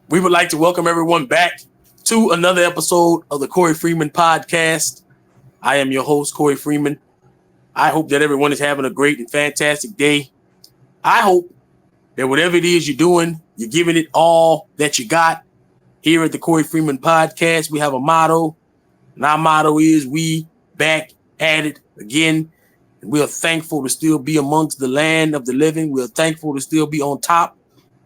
We would like to welcome everyone back to another episode of the Corey Freeman podcast. I am your host, Corey Freeman. I hope that everyone is having a great and fantastic day. I hope that whatever it is you're doing, you're giving it all that you got. Here at the Corey Freeman podcast, we have a motto, and our motto is we back at it again. And we are thankful to still be amongst the land of the living. We are thankful to still be on top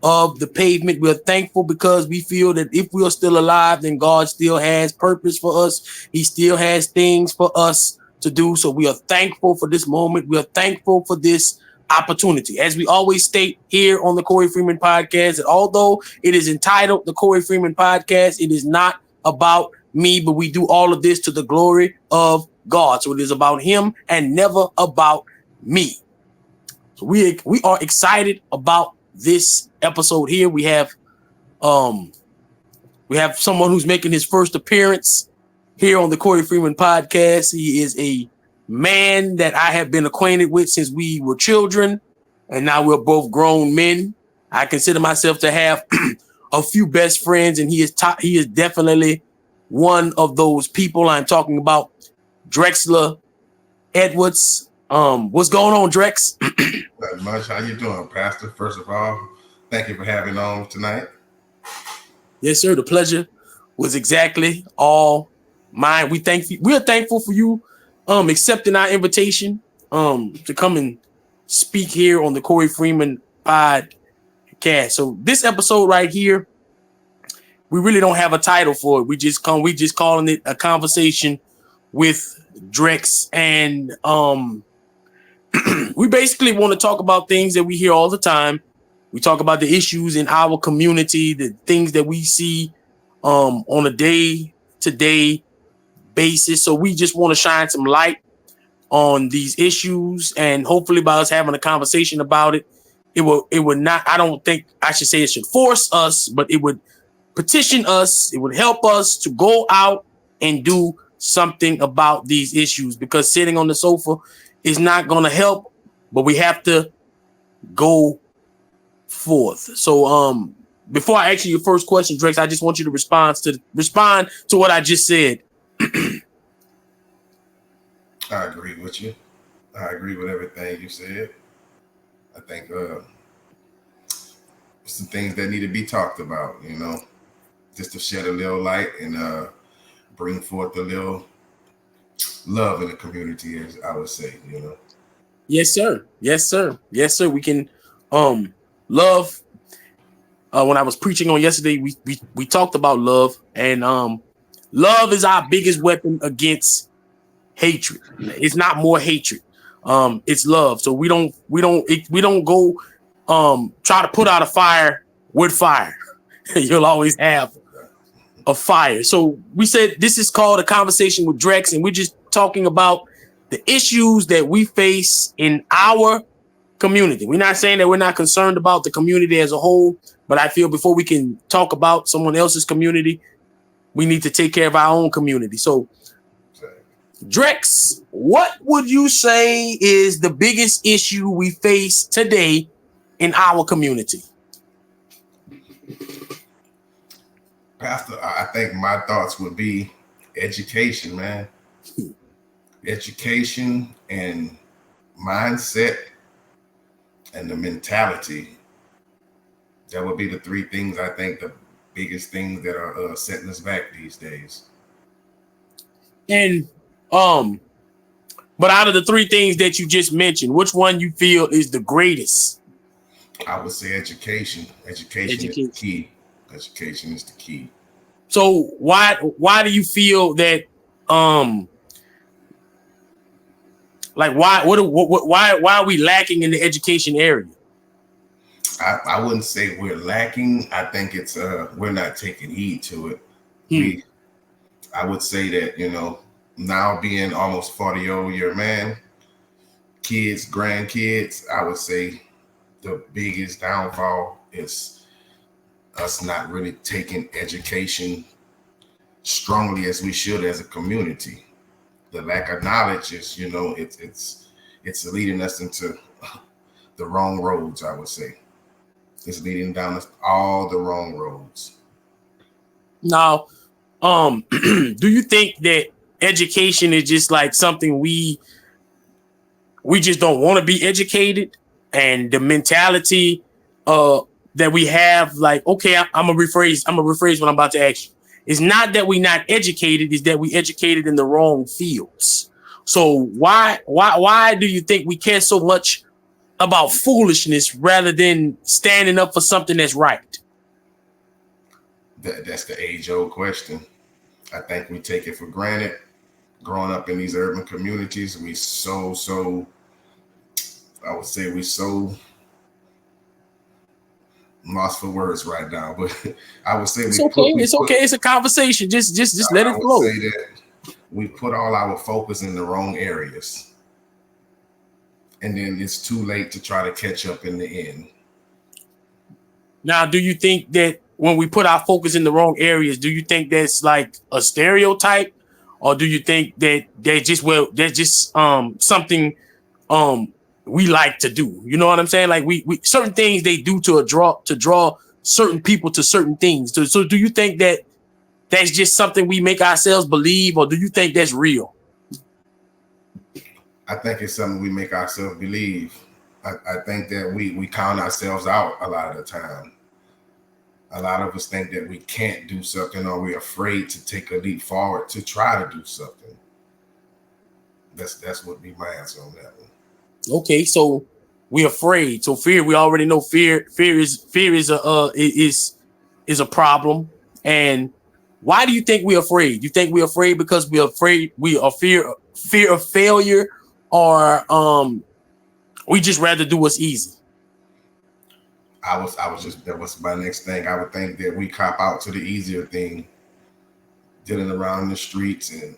of the pavement. We're thankful because we feel that if we are still alive, then God still has purpose for us. He still has things for us to do. So we are thankful for this moment. We are thankful for this opportunity. As we always state here on the Corey Freeman podcast, that although it is entitled the Corey Freeman podcast, it is not about me, but we do all of this to the glory of God. So it is about him and never about me. So we are excited about this episode here. We have someone who's making his first appearance here on the Corey Freeman podcast. He is a man that I have been acquainted with since we were children, and now we're both grown men. I consider myself to have a few best friends, and he is definitely one of those people. I'm talking about Drexler Edwards. What's going on, Drex? Not much. How you doing, Pastor? First of all, thank you for having on tonight. Yes, sir. The pleasure was exactly all mine. We are thankful for you accepting our invitation to come and speak here on the Corey Freeman podcast. So this episode right here, we really don't have a title for it. We just calling it a conversation with Drex, and we basically want to talk about things that we hear all the time. We talk about the issues in our community, the things that we see on a day-to-day basis. So we just want to shine some light on these issues, and hopefully by us having a conversation about it, it would not, I don't think I should say it should force us, but it would petition us. It would help us to go out and do something about these issues, because sitting on the sofa is not going to help, but we have to go forth. So before I ask you your first question, Drex, I just want you to respond to what I just said. I agree with you. I agree with everything you said. I think some things that need to be talked about, just to shed a little light and bring forth a little love in the community, as I would say, Yes, sir. Yes, sir. Yes, sir. We can love. When I was preaching on yesterday, we talked about love, and love is our biggest weapon against hatred. It's not more hatred. It's love. So we don't go try to put out a fire with fire. You'll always have a fire. So we said this is called a conversation with Drex, and we're just talking about the issues that we face in our community. We're not saying that we're not concerned about the community as a whole, but I feel before we can talk about someone else's community, we need to take care of our own community. So, Drex, what would you say is the biggest issue we face today in our community? Pastor, I think my thoughts would be education, man. Education and mindset and the mentality. That would be the three things I think the biggest things that are setting us back these days. And but out of the three things that you just mentioned, which one you feel is the greatest? I would say education. Education is the key. Education is the key. So why do you feel that why are we lacking in the education area? I wouldn't say we're lacking. I think it's we're not taking heed to it. I would say that, now being almost 40-year man, kids, grandkids, I would say the biggest downfall is us not really taking education strongly as we should as a community. The lack of knowledge is, it's leading us into the wrong roads, I would say. It's leading down all the wrong roads. Now, do you think that education is just like something we just don't want to be educated, and the mentality that we have, like, okay, I'm gonna rephrase what I'm about to ask you. It's not that we not educated, it's that we educated in the wrong fields. So why do you think we care so much about foolishness rather than standing up for something that's right? That's the age-old question. I think we take it for granted. Growing up in these urban communities, we I would say we so lost for words right now, but I would say It's okay. It's okay. It's a conversation. Just let it I would flow. say that we put all our focus in the wrong areas, and then it's too late to try to catch up in the end. Now, do you think that when we put our focus in the wrong areas, do you think that's like a stereotype, or do you think that that's just something we like to do? You know what I'm saying? Like we certain things they do to draw certain people to certain things. So do you think that that's just something we make ourselves believe, or do you think that's real? I think it's something we make ourselves believe. I think that we count ourselves out a lot of the time. A lot of us think that we can't do something, or we're afraid to take a leap forward to try to do something. That's what be my answer on that one. Okay, so we're afraid. So fear, we already know fear is a problem. And why do you think we're afraid? You think we're afraid because we're afraid we are fear of failure, or we just rather do what's easy? I was just, that was my next thing. I would think that we cop out to the easier thing, dealing around the streets and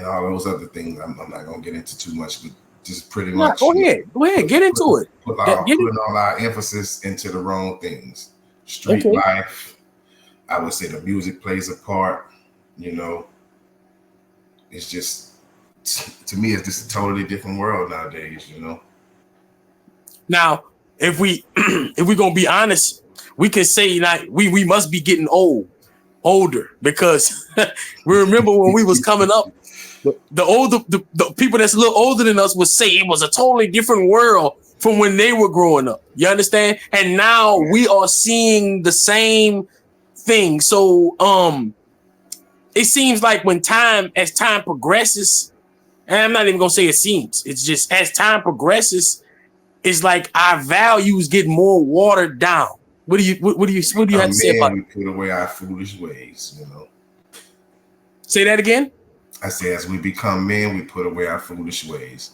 all those other things. I'm not gonna get into too much, but just pretty much. Go ahead, get into it. Putting all our emphasis into the wrong things. Street life. I would say the music plays a part. You know, it's just, to me, it's just a totally different world nowadays. You know. Now, if we if we're gonna be honest, we can say like we must be getting older, because we remember when we was coming up, the people that's a little older than us would say it was a totally different world from when they were growing up. You understand? And now we are seeing the same thing. So it seems like as time progresses, and I'm not even gonna say it seems, it's just as time progresses, it's like our values get more watered down. What do you have to say about it? We put away our foolish ways, you know. Say that again? I say as we become men, we put away our foolish ways.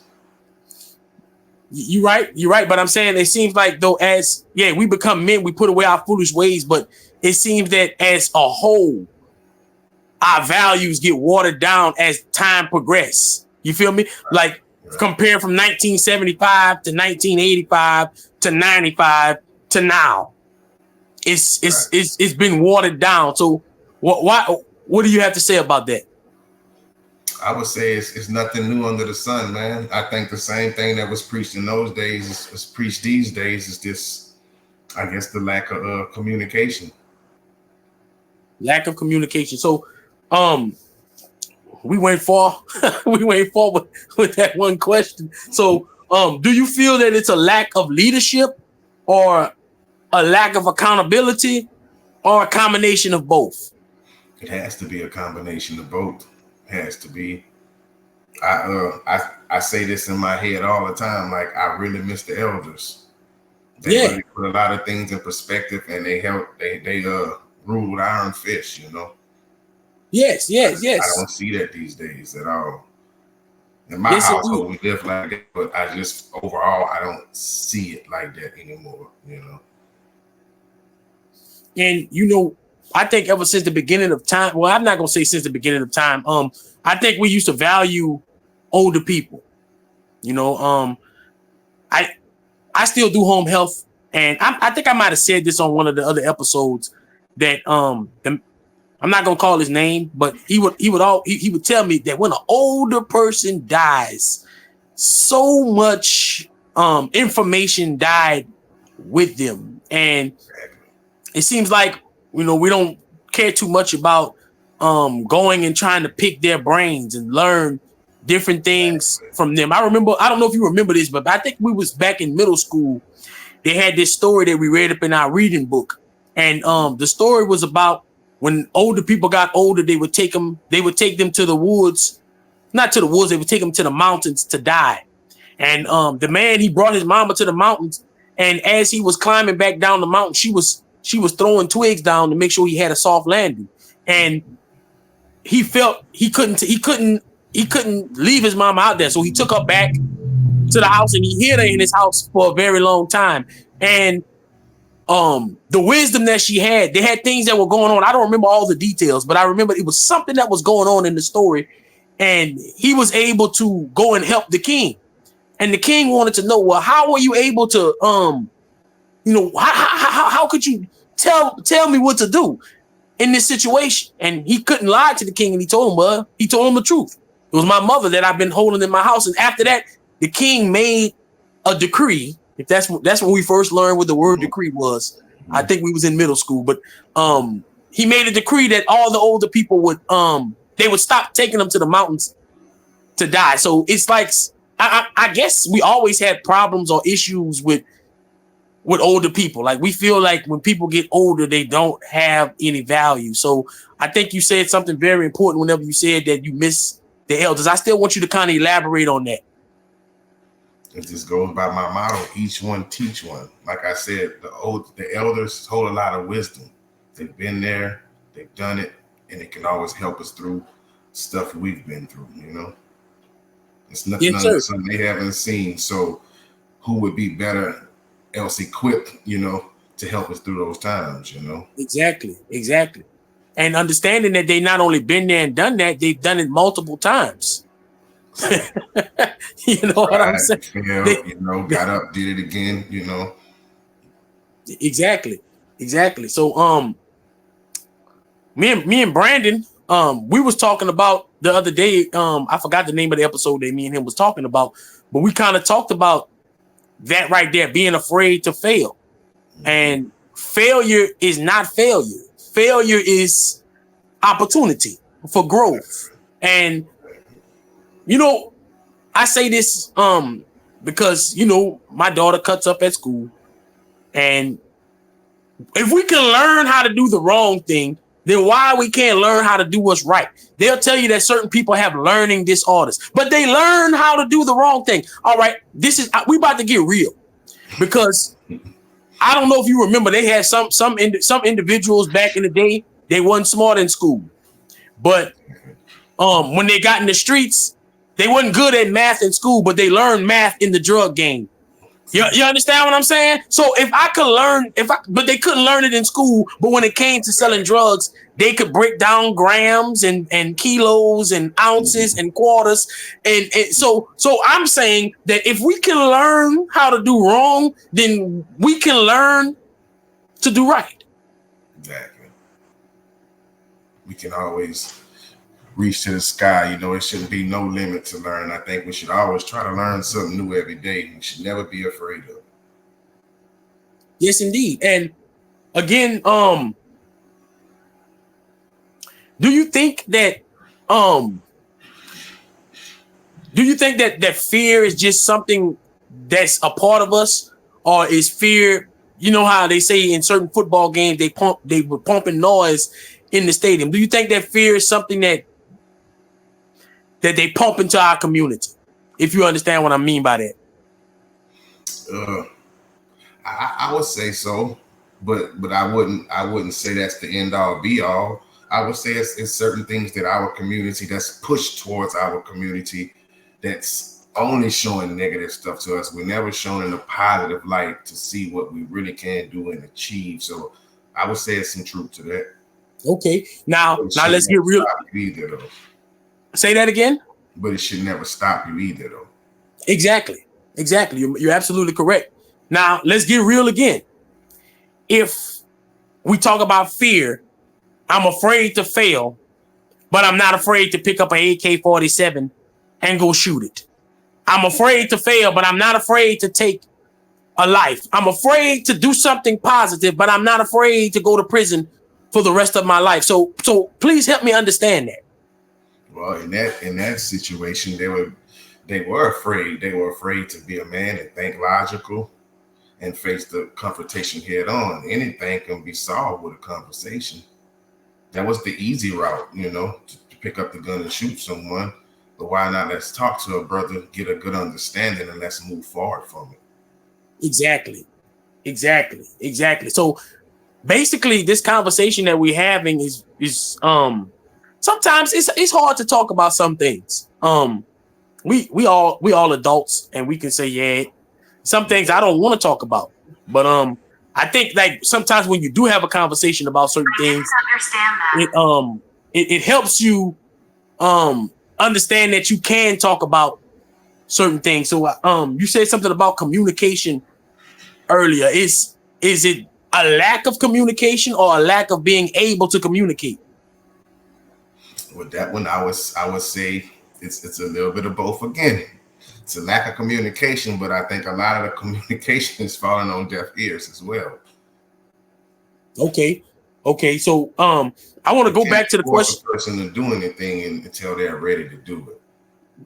You're right. But I'm saying it seems like though we become men, we put away our foolish ways, but it seems that as a whole, our values get watered down as time progresses. You feel me? Like compare from 1975 to 1985 to 95 to now. It's been watered down. So what do you have to say about that? I would say it's nothing new under the sun, man. I think the same thing that was preached in those days is preached these days. Is just, I guess, the lack of communication. Lack of communication. So, we went far. We went forward with that one question. So, do you feel that it's a lack of leadership, or a lack of accountability, or a combination of both? It has to be a combination of both. Has to be. I say this in my head all the time. Like, I really miss the elders. They really put a lot of things in perspective, and they ruled iron fist. You know. Yes. I don't see that these days at all. In my household, we live like that, but I just overall I don't see it like that anymore. You know. And you know, I think ever since the beginning of time, well, I'm not gonna say since the beginning of time. I think we used to value older people. You know, I still do home health, and I think I might have said this on one of the other episodes that I'm not gonna call his name, but he would tell me that when an older person dies, so much information died with them, and it seems like, you know, we don't care too much about going and trying to pick their brains and learn different things from them. I don't know if you remember this, but I think we was back in middle school. They had this story that we read up in our reading book. And the story was about when older people got older, they would take them to the woods, not to the woods, they would take them to the mountains to die. And the man, he brought his mama to the mountains. And as he was climbing back down the mountain, she was throwing twigs down to make sure he had a soft landing. And he felt he couldn't leave his mama out there. So he took her back to the house and he hid her in his house for a very long time. And the wisdom that she had, they had things that were going on. I don't remember all the details, but I remember it was something that was going on in the story. And he was able to go and help the king. And the king wanted to know, well, how were you able to, how could you tell me what to do in this situation? And he couldn't lie to the king. And he told him the truth. It was my mother that I've been holding in my house. And after that, the king made a decree. If that's when we first learned what the word decree was. I think we was in middle school, but he made a decree that all the older people would stop taking them to the mountains to die. So it's like, I guess we always had problems or issues with older people. Like we feel like when people get older, they don't have any value. So I think you said something very important whenever you said that you miss the elders. I still want you to kind of elaborate on that. It just goes by my motto: each one teach one. Like I said, the elders hold a lot of wisdom. They've been there, they've done it, and it can always help us through stuff we've been through. It's nothing they haven't seen. So who would be better else equipped, to help us through those times, Exactly. And understanding that they not only been there and done that, they've done it multiple times. What I'm saying? Failed, got up, did it again, Exactly. So me and Brandon, we was talking about the other day, I forgot the name of the episode that me and him was talking about, but we kind of talked about that right there, being afraid to fail. And failure is not failure. Failure is opportunity for growth. And I say this because my daughter cuts up at school, and if we can learn how to do the wrong thing, then why we can't learn how to do what's right? They'll tell you that certain people have learning disorders, but they learn how to do the wrong thing. All right, we about to get real, because I don't know if you remember, they had some individuals back in the day, they wasn't smart in school, but when they got in the streets, they wasn't good at math in school, but they learned math in the drug game. You understand what I'm saying? So if I could learn, but they couldn't learn it in school, but when it came to selling drugs, they could break down grams and kilos and ounces and quarters. And so I'm saying that if we can learn how to do wrong, then we can learn to do right. Exactly. We can always reach to the sky. It shouldn't be no limit to learn. I think we should always try to learn something new every day. We should never be afraid of it. Yes, indeed. And again, do you think that that fear is just something that's a part of us, or is fear, how they say in certain football games they were pumping noise in the stadium? Do you think that fear is something that they pump into our community, if you understand what I mean by that? I would say so, but I wouldn't say that's the end all be all. I would say it's certain things that our community that's pushed towards our community that's only showing negative stuff to us. We're never shown in a positive light to see what we really can do and achieve. So I would say it's some truth to that. Okay, now let's get real. Say that again. But it should never stop you either, though. Exactly. You're absolutely correct. Now let's get real again. If we talk about fear, I'm afraid to fail, but I'm not afraid to pick up an AK-47 and go shoot it. I'm afraid to fail, but I'm not afraid to take a life. I'm afraid to do something positive, but I'm not afraid to go to prison for the rest of my life. So please help me understand that. Well, in that situation, they were afraid. They were afraid to be a man and think logical and face the confrontation head on. Anything can be solved with a conversation. That was the easy route, to pick up the gun and shoot someone. But why not? Let's talk to a brother, get a good understanding, and let's move forward from it. Exactly. So basically, this conversation that we're having is sometimes it's hard to talk about some things. We all adults, and we can say, yeah, some things I don't want to talk about. But I think like sometimes when you do have a conversation about certain things, it helps you understand that you can talk about certain things. So you said something about communication earlier. Is it a lack of communication or a lack of being able to communicate? With that one, I would say it's a little bit of both again. It's a lack of communication, but I think a lot of the communication is falling on deaf ears as well. Okay. So I want to go back to the question. The person to do anything until they're ready to do it.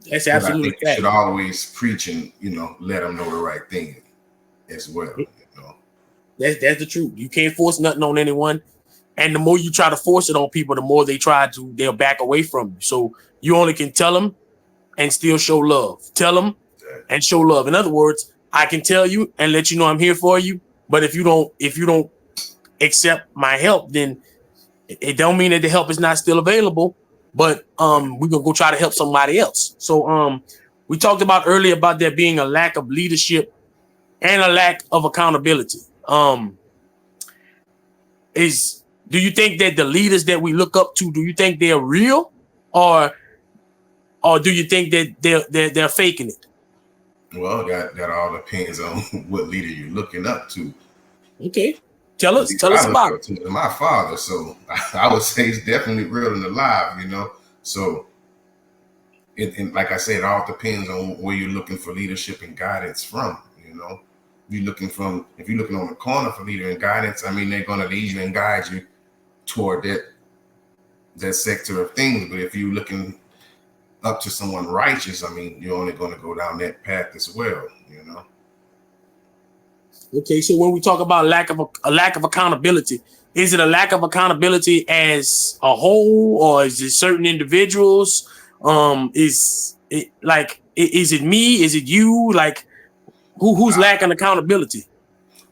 That's absolutely. I think you should always preach and let them know the right thing as well. That's the truth. You can't force nothing on anyone, and the more you try to force it on people, the more they'll back away from you. So you only can tell them and still show love. Tell them and show love. In other words, I can tell you and let you know I'm here for you. But if you don't accept my help, then it don't mean that the help is not still available. But we're gonna go try to help somebody else. So we talked about earlier about there being a lack of leadership and a lack of accountability. Do you think that the leaders that we look up to, do you think they're real, or do you think that they're faking it? Well, that all depends on what leader you're looking up to. Okay, tell us about it. My father, so I would say he's definitely real and alive. So and like I said, it all depends on where you're looking for leadership and guidance from. If you're looking on the corner for leader and guidance, I mean, they're going to lead you and guide you toward that sector of things. But if you're looking up to someone righteous, I mean, you're only going to go down that path as well. Okay, so when we talk about a lack of accountability, is it a lack of accountability as a whole, or is it certain individuals? Is it me? Is it you? Like, who's lacking accountability?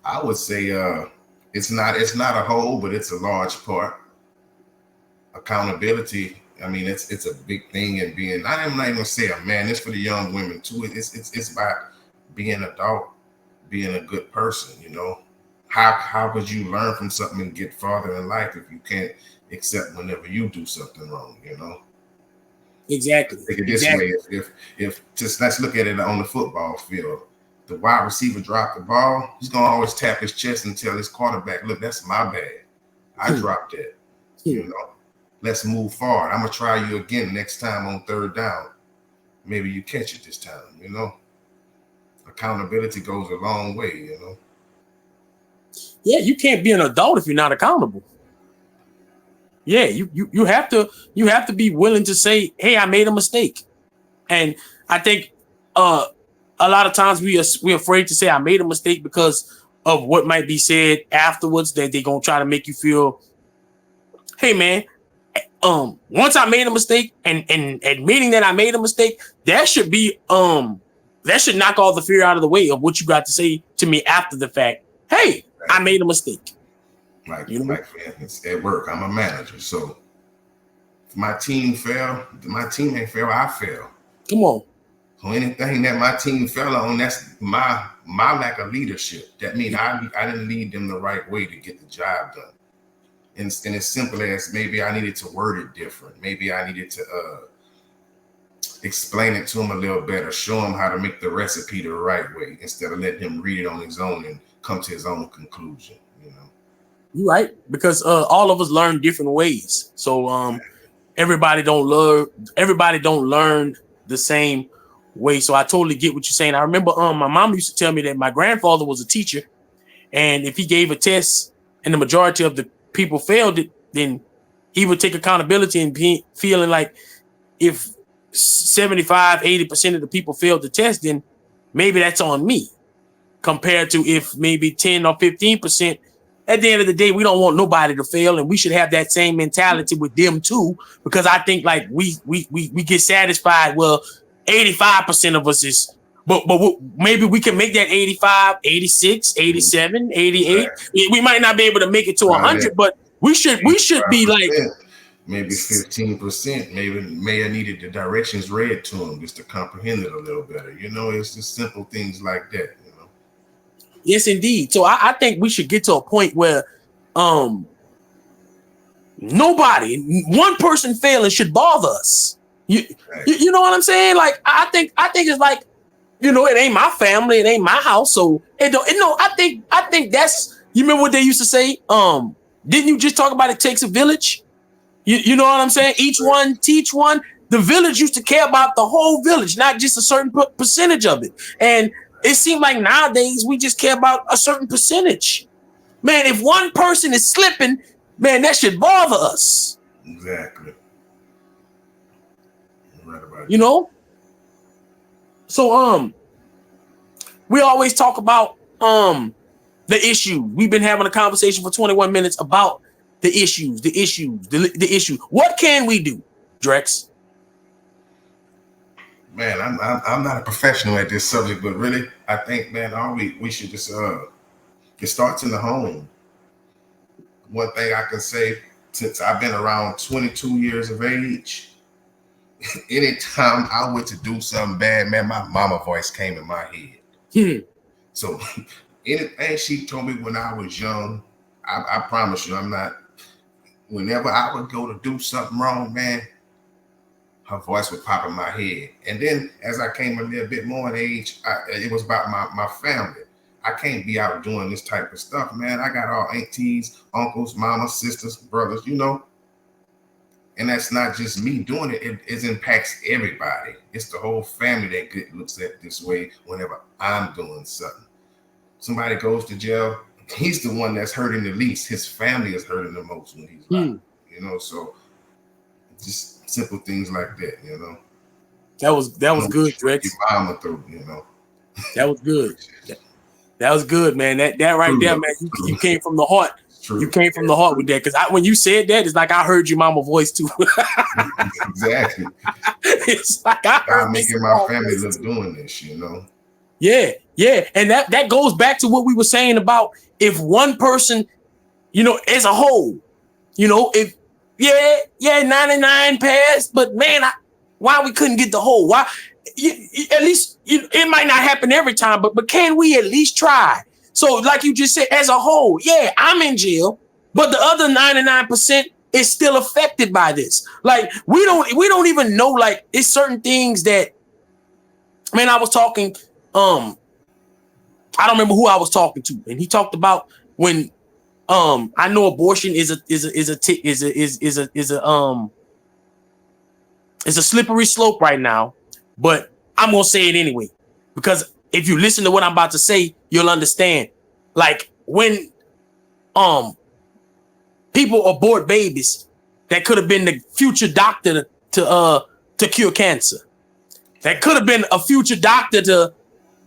I would say it's not a whole, but it's a large part. Accountability, I mean, it's a big thing in being. I'm not even gonna say a man. It's for the young women too. It's about being an adult, being a good person. How would you learn from something and get farther in life if you can't accept whenever you do something wrong? Exactly. Think it this way. If just let's look at it on the football field. The wide receiver dropped the ball, he's gonna always tap his chest and tell his quarterback, "Look, that's my bad. I dropped it. Let's move forward. I'm gonna try you again next time on third down. Maybe you catch it this time." Accountability goes a long way. Yeah, you can't be an adult if you're not accountable. Yeah, you have to be willing to say, "Hey, I made a mistake," and I think a lot of times we're afraid to say I made a mistake because of what might be said afterwards, that they're gonna try to make you feel, hey man, once I made a mistake and admitting that I made a mistake, that should knock all the fear out of the way of what you got to say to me after the fact. Hey, I made a mistake. Like for instance, at work, I'm a manager. So if my team fail, my teammate fail, I fail. Come on. So anything that my team fell on, that's my lack of leadership. That means I didn't lead them the right way to get the job done. And as simple as maybe I needed to word it different. Maybe I needed to explain it to him a little better, show him how to make the recipe the right way instead of letting him read it on his own and come to his own conclusion. You're right, because all of us learn different ways. So everybody don't learn the same way. So I totally get what you're saying. I remember my mom used to tell me that my grandfather was a teacher, and if he gave a test and the majority of the people failed it, then he would take accountability and be feeling like if 75-80% of the people failed the test, then maybe that's on me, compared to if maybe 10 or 15%. At the end of the day, we don't want nobody to fail, and we should have that same mentality with them too, because I think like we get satisfied. Well, 85% of us is, but maybe we can make that 85, 86, 87, 88. We might not be able to make it to 100, but we should be like maybe 15%. Maybe may have needed the directions read to them just to comprehend it a little better. You know, it's just simple things like that. You know. Yes, indeed. So I think we should get to a point where nobody, one person failing should bother us. You know what I'm saying? Like I think it's like, you know, it ain't my family, it ain't my house, so it don't. No, I think that's. You remember what they used to say? Didn't you just talk about it takes a village? You know what I'm saying? Each one teach one. The village used to care about the whole village, not just a certain percentage of it. And it seemed like nowadays we just care about a certain percentage. Man, if one person is slipping, man, that should bother us. Exactly. You're right about you know? So we always talk about the issue. We've been having a conversation for 21 minutes about the issues. What can we do, Drex? Man, I'm not a professional at this subject, but really, I think, man, we should just it starts in the home. One thing I can say, since I've been around 22 years of age, anytime I went to do something bad, man, my mama voice came in my head. So anything she told me when I was young, I promise you, whenever I would go to do something wrong, man, her voice would pop in my head. And then as I came a little bit more in age, it was about my family. I can't be out doing this type of stuff, man. I got all aunties, uncles, mamas, sisters, brothers, you know. And that's not just me doing it. It impacts everybody. It's the whole family that looks at it this way whenever I'm doing something. Somebody goes to jail, he's the one that's hurting the least. His family is hurting the most when he's out, you know. So just simple things like that, you know. That was good, Drex. Your mama through, you know. That was good. That was good, man. That right there, man. You came from the heart. True. You came from the heart with that, because when you said that, it's like I heard your mama voice too. Exactly. It's like I heard I'm making my family look doing this, you know. Yeah, and that goes back to what we were saying about if one person, you know, as a whole, you know, if 99 passed, but man, why we couldn't get the whole? Why? At least it might not happen every time, but can we at least try? So, like you just said, as a whole, yeah, I'm in jail, but the other 99% is still affected by this. Like we don't even know. Like it's certain things that, man, I was talking. I don't remember who I was talking to, and he talked about when I know abortion is a slippery slope right now, but I'm gonna say it anyway, because if you listen to what I'm about to say, you'll understand. Like when people abort babies that could have been the future doctor to cure cancer, that could have been a future doctor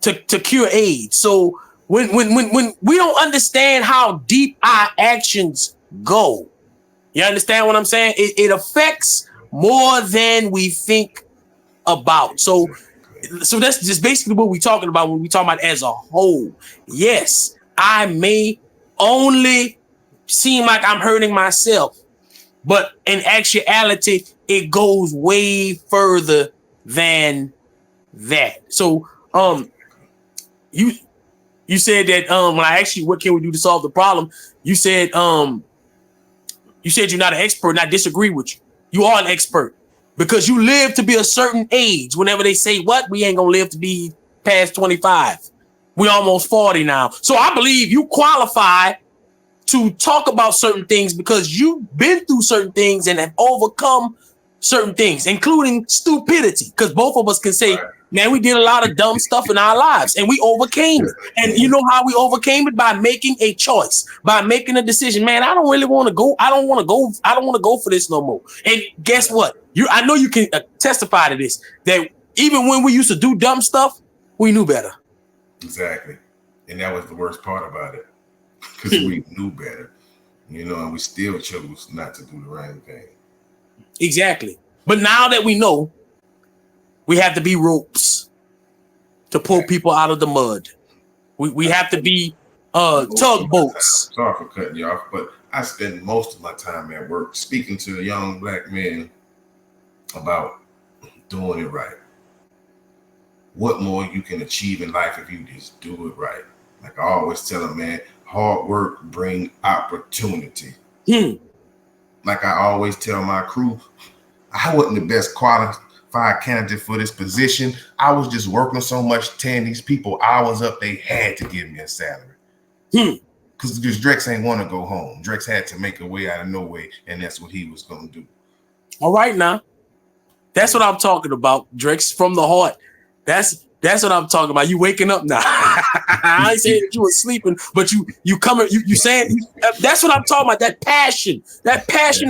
to cure AIDS. So when we don't understand how deep our actions go, you understand what I'm saying? It affects more than we think about. So that's just basically what we're talking about when we talk about as a whole. Yes, I may only seem like I'm hurting myself, but in actuality, it goes way further than that. So you said that when I asked you what can we do to solve the problem, you said you're not an expert, and I disagree with you. You are an expert, because you live to be a certain age. Whenever they say what, we ain't gonna live to be past 25. We almost 40 now. So I believe you qualify to talk about certain things because you've been through certain things and have overcome certain things, including stupidity. Because both of us can say Man, we did a lot of dumb stuff in our lives and we overcame it. And you know how we overcame it? By making a choice, by making a decision. Man, I don't really want to go. I don't want to go for this no more. And guess what? I know you can testify to this, that even when we used to do dumb stuff, we knew better. Exactly. And that was the worst part about it, because we knew better, and we still chose not to do the right thing. Exactly. But now that we know, we have to be ropes to pull people out of the mud. We have to be tugboats. Sorry for cutting you off, but I spend most of my time at work speaking to young black men about doing it right. What more you can achieve in life if you just do it right. Like I always tell them, man, hard work bring opportunity. Like I always tell my crew, I wasn't the best qualified candidate for this position. I was just working so much, tearing these people hours up, they had to give me a salary. Because Drex ain't want to go home. Drex had to make a way out of no way, and that's what he was going to do. All right, now. That's what I'm talking about, Drex, from the heart. That's what I'm talking about. You waking up now. I ain't saying that you were sleeping, but you coming, you saying, that's what I'm talking about. That passion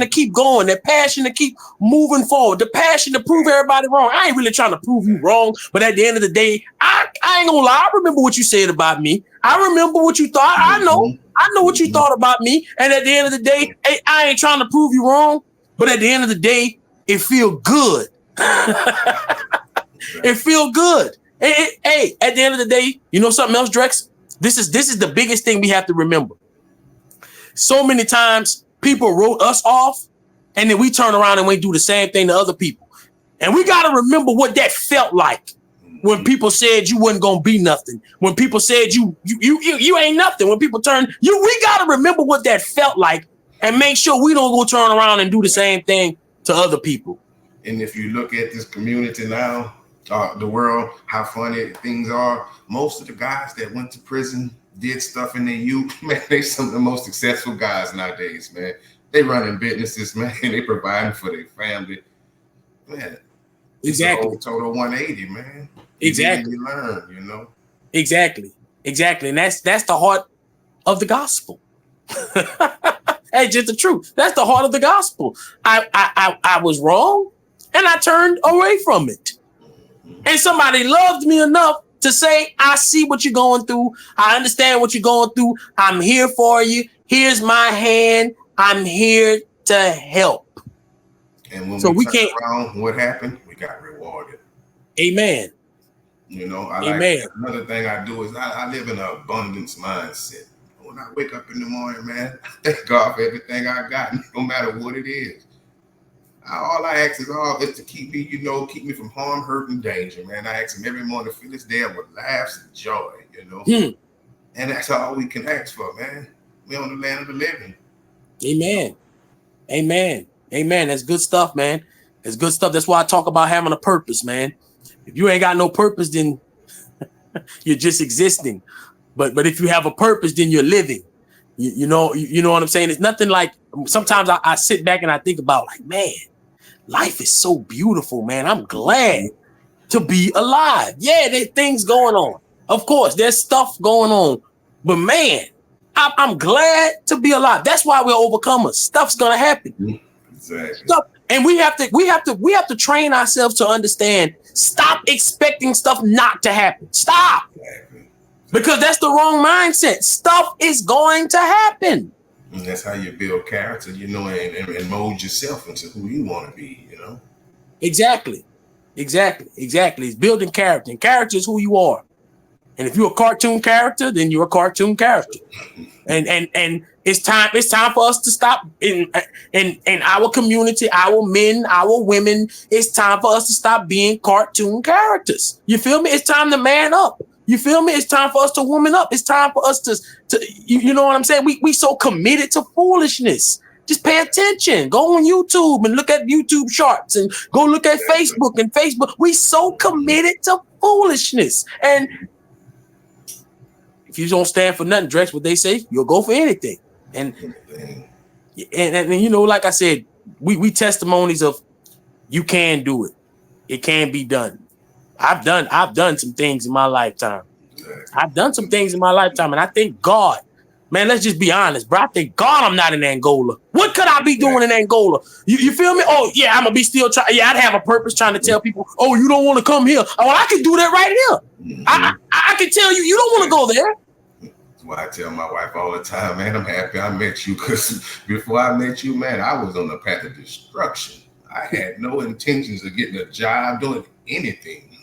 to keep going, that passion to keep moving forward, the passion to prove everybody wrong. I ain't really trying to prove you wrong, but at the end of the day, I ain't gonna lie. I remember what you said about me. I remember what you thought. I know what you thought about me. And at the end of the day, I ain't trying to prove you wrong, but at the end of the day, it feel good. It feel good. Hey, at the end of the day, you know something else, Drex? This is the biggest thing we have to remember. So many times people wrote us off, and then we turn around and we do the same thing to other people. And we got to remember what that felt like when people said you wasn't gonna be nothing. When people said you ain't nothing. When people we got to remember what that felt like and make sure we don't go turn around and do the same thing to other people. And if you look at this community now, the world, how funny things are. Most of the guys that went to prison did stuff in their youth. Man, they some of the most successful guys nowadays, man. They running businesses, man. They providing for their family. Man, exactly. It's a whole total 180, man. Exactly. You learn, Exactly. And that's the heart of the gospel. Hey, just the truth. That's the heart of the gospel. I was wrong, and I turned away from it. And somebody loved me enough to say, I see what you're going through. I understand what you're going through. I'm here for you. Here's my hand. I'm here to help. And when we can't around, what happened? We got rewarded. Amen. Amen. Another thing I do is I live in an abundance mindset. When I wake up in the morning, man, I thank God for everything I got, no matter what it is. All I ask is to keep me, keep me from harm, hurt, and danger, man. I ask him every morning to fill this day up with laughs and joy, And that's all we can ask for, man. We on the land of the living. Amen. That's good stuff, man. That's good stuff. That's why I talk about having a purpose, man. If you ain't got no purpose, then you're just existing. But if you have a purpose, then you're living. You know what I'm saying? It's nothing like, sometimes I sit back and I think about, like, man, life is so beautiful, man. I'm glad to be alive. Yeah, there's things going on. Of course, there's stuff going on. But man, I'm glad to be alive. That's why we're overcomers. Stuff's gonna happen. Exactly. And we have to train ourselves to understand. Stop expecting stuff not to happen. Stop. Exactly. Because that's the wrong mindset. Stuff is going to happen. And that's how you build character, and mold yourself into who you want to be, Exactly. It's building character. And character is who you are. And if you're a cartoon character, then you're a cartoon character. And it's time for us to stop in our community, our men, our women. It's time for us to stop being cartoon characters. You feel me? It's time to man up. You feel me? It's time for us to woman up. It's time for us to you know what I'm saying? We so committed to foolishness. Just pay attention. Go on YouTube and look at YouTube shorts and go look at Facebook and Facebook. We so committed to foolishness. And if you don't stand for nothing, Drex, what they say, you'll go for anything. And like I said, we testimonies of you can do it. It can be done. I've done some things in my lifetime. I've done some things in my lifetime, and I thank God. Man, let's just be honest, bro. I thank God I'm not in Angola. What could I be doing in Angola? You feel me? Oh, yeah, I'm going to be still trying. Yeah, I'd have a purpose trying to tell people, oh, you don't want to come here. Oh, well, I can do that right here. I can tell you don't want to go there. That's why I tell my wife all the time, man, I'm happy I met you, because before I met you, man, I was on the path of destruction. I had no intentions of getting a job, doing anything,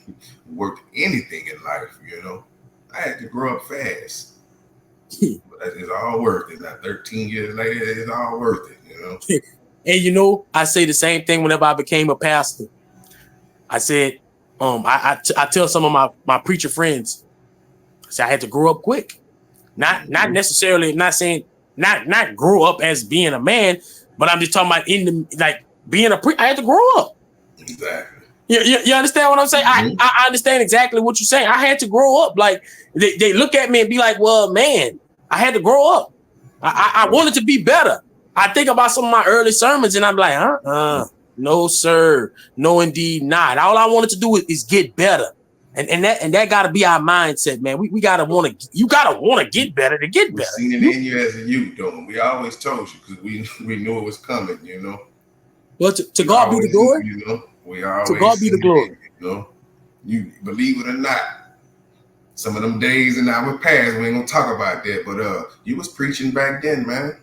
worked anything in life, you know. I had to grow up fast. But it's all worth it. Now, 13 years later, it's all worth it, you know. And you know, I say the same thing whenever I became a pastor. I said, I tell some of my preacher friends, I said I had to grow up quick. Not necessarily, not saying not grow up as being a man, but I'm just talking about being a preacher. I had to grow up. Exactly. You understand what I'm saying? Mm-hmm. I understand exactly what you're saying. I had to grow up. Like they look at me and be like, well, man, I had to grow up. I wanted to be better. I think about some of my early sermons and I'm like, no, sir. No, indeed not. All I wanted to do is get better. And that gotta be our mindset, man. You gotta want to get better to get better. We've seen it in you as a youth, though. We always told you because we knew it was coming, you know. Well, to God be the glory. You know, we always to God be the glory. You know, you believe it or not, some of them days in our past, we ain't gonna talk about that, but you was preaching back then, man.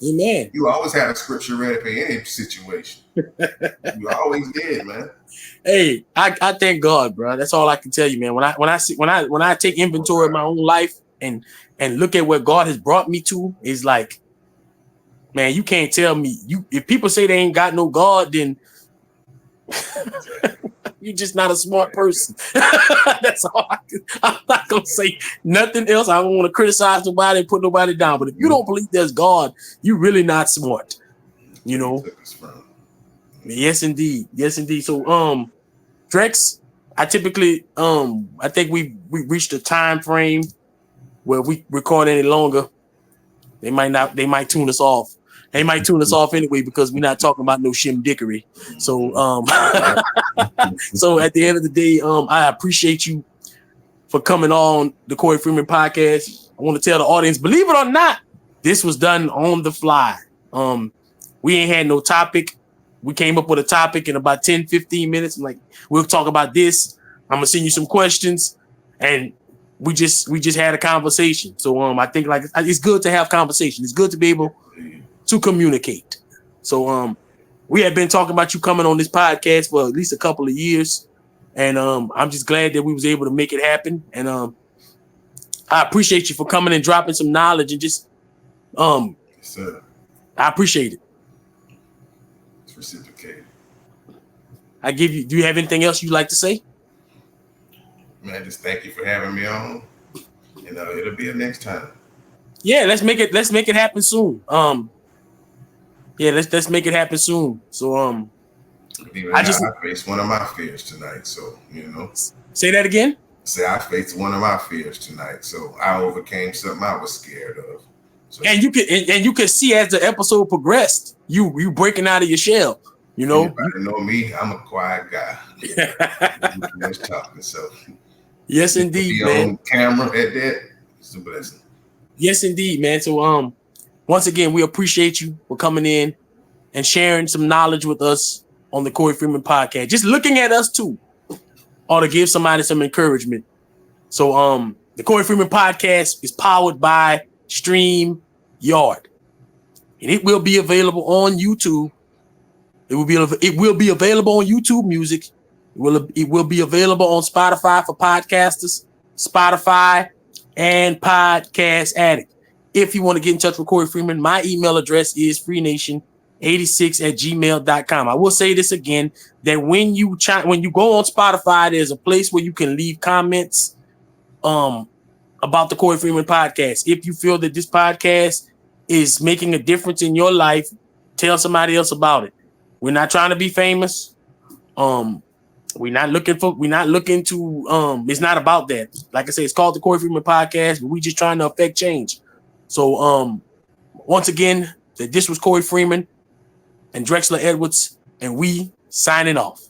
Amen. You always had a scripture ready for any situation. You always did, man. Hey, I thank God, bro. That's all I can tell you, man. When I take inventory of my own life and look at where God has brought me to, is like, man, you can't tell me if people say they ain't got no God, then you're just not a smart person. That's all I'm not gonna say nothing else. I don't want to criticize nobody and put nobody down. But if you don't believe there's God, you're really not smart. You know. Yes, indeed. Yes, indeed. So, Drex, I typically, I think we reached a time frame where we record any longer. They might tune us off. They might tune us off anyway because we're not talking about no shim dickery. So, so at the end of the day, I appreciate you for coming on the Corey Freeman podcast. I want to tell the audience, believe it or not, this was done on the fly. We ain't had no topic. We came up with a topic in about 10, 15 minutes. I'm like, we'll talk about this. I'm gonna send you some questions, and we just had a conversation. So I think like it's good to have conversation. It's good to be able to communicate. So we have been talking about you coming on this podcast for at least a couple of years, and I'm just glad that we was able to make it happen. And I appreciate you for coming and dropping some knowledge and just yes, sir. I appreciate it. Reciprocated. I give you. Do you have anything else you'd like to say? Man, just thank you for having me on. You know, it'll be a next time. Yeah, let's make it happen soon. Yeah, let's make it happen soon. So I faced one of my fears tonight. So you know. Say that again. Say I faced one of my fears tonight. So I overcame something I was scared of. So, and you can see as the episode progressed, you breaking out of your shell. You know, anybody know me? I'm a quiet guy. Much talking. So yes, indeed, man. On camera at that, it's a blessing. Yes, indeed, man. So once again, we appreciate you for coming in and sharing some knowledge with us on the Corey Freeman podcast. Just looking at us too, or to give somebody some encouragement. So the Corey Freeman podcast is powered by StreamYard, and it will be available on YouTube. It will be available on YouTube Music. It will be available on Spotify for podcasters, Spotify, and Podcast Addict. If you want to get in touch with Corey Freeman, my email address is freenation86@gmail.com. I will say this again, that when you go on Spotify, there's a place where you can leave comments about the Corey Freeman podcast. If you feel that this podcast is making a difference in your life, tell somebody else about it. We're not trying to be famous. We're not looking to, it's not about that. Like I said, it's called the Corey Freeman podcast, but we just trying to affect change. So, once again, this was Corey Freeman and Drexler Edwards, and we signing off.